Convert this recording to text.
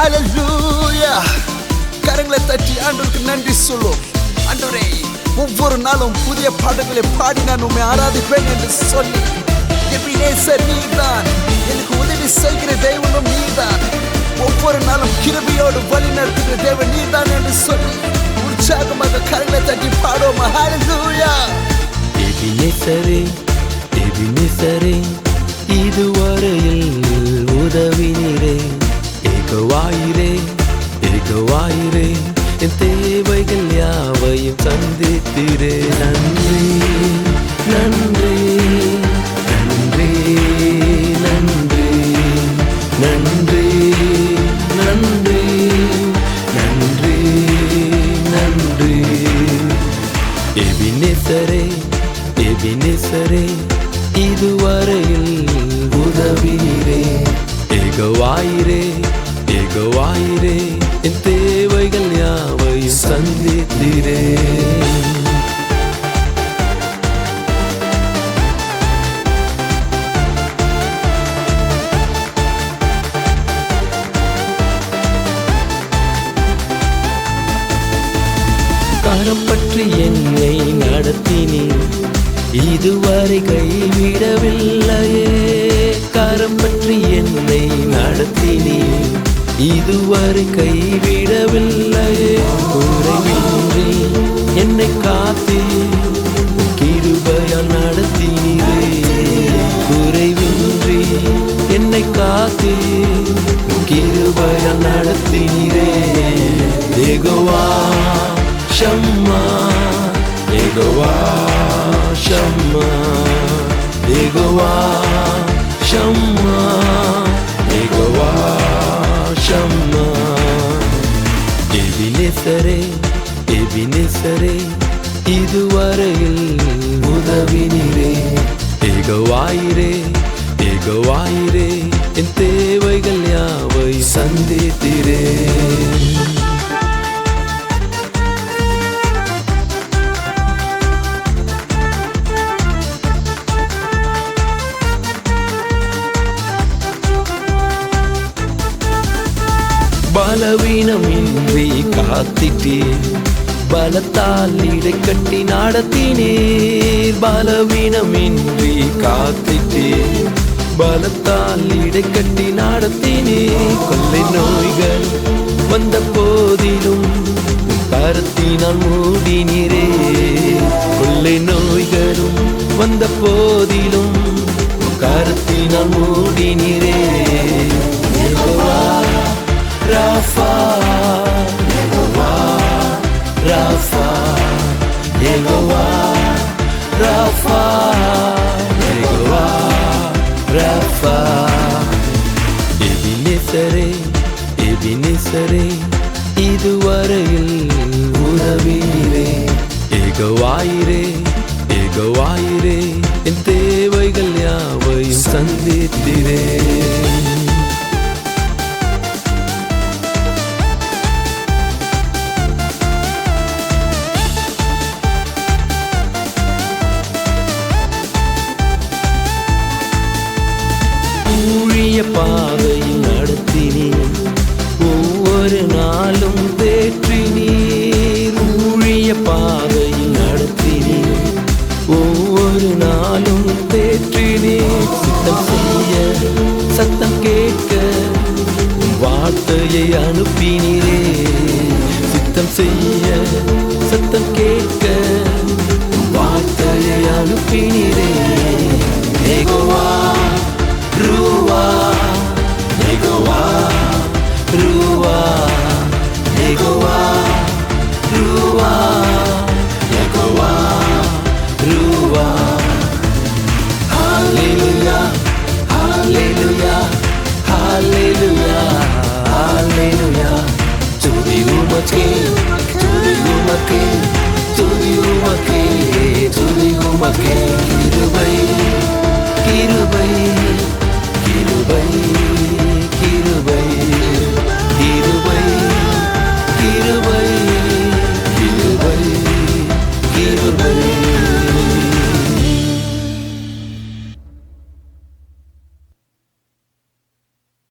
ஹalleluya கரங்களை தட்டி ஆண்டவருக்கு நன்றி சொல்லும். ஆண்டவரே, ஒவ்வொரு நாளும் புதிய பாடல்களை பாடி நான் உம்மை ஆராதிப்பேன் என்று சொல்லி, எபினேசர் நீதான், எனக்கு உதவி செய்கிற தெய்வனும் நீதான், ஒவ்வொரு நாளும் கிருபையோடு வழி நடத்துகிற தேவன் நீதான் என்று சொல்லி உற்சாகமாக கரங்களை தட்டி பாடுவோம். ஹalleluya. எபினேசரே, எபினேசரே, இதுவரையில் உதவினீரே. ஏகவாயிரே, ஏகவாயிரே, என் தேவைகள் யாவையும் சந்தித்தீரே. நன்றி, நன்றி, நன்றி, நன்றி, நன்றி, நன்றி, நன்றி, நன்றி. எபினேசரே, எபினேசரே, இதுவரையில் உதவினீரே. ஏகவாயிரே, ஏகவாயிரே, என் தேவைகள் யாவையும் சந்தித்தீரே. கரம் பற்றி என்னை நடத்தினீர், இதுவரை கைவிடவில்லையே. கரம் பற்றி என்னை நடத்தினீர், இதுவரை கைவிடவில்லையே. குறைவின்றி என்னை காத்தீர், கிருபையால் நடத்தினீரே. குறைவின்றி என்னை காத்தீர், கிருபையால் நடத்தினீரே. யெகோவா ஷம்மா, யெகோவா ஷம்மா, யெகோவா ஷம்மா, யெகோவா ஷம்மா. எபினேசரே, எபினேசரே, இதுவரையில் உதவினீரே. ஏகவாயிரே, ஏகவாயிரே, என் தேவைகள் யாவை சந்தித்தீரே. பலவீனமின்றி காத்திட்டீர், பலத்தால் இடை கட்டி நடத்தினீர். பலவீனமின்றி காத்திட்டீர், பலத்தால் இடை கட்டி நடத்தினீர். கொள்ளை நோய்கள் வந்த போதிலும் கரத்தினால் மூடினீரே. கொள்ளை நோய்களும் வந்த போதிலும் கரத்தினால் மூடினீரே. Rafa, Yehovah, Rafa, Yehovah, Rafa, Yehovah, Rafa. எபினேசரே, எபினேசரே, இதுவரையில் உதவினீரே. ஏகவாயிரே, ஏகவாயிரே, என் தேவைகள் யாவையும் சந்தித்தீரே. ஊழிய பாதையில் நடத்தினீர், ஒவ்வொரு நாளும் தேற்றினீர். ஊழிய பாதையில் நடத்தினீர், ஒவ்வொரு நாளும் தேற்றினீர். சித்தம் செய்ய சத்தம் கேட்க வார்த்தையை அனுப்பினீரே. சித்தம் செய்ய சத்தம் கேட்க வார்த்தையை அனுப்பினீரே. Jehovah Ruah, Yehovah, Ruah.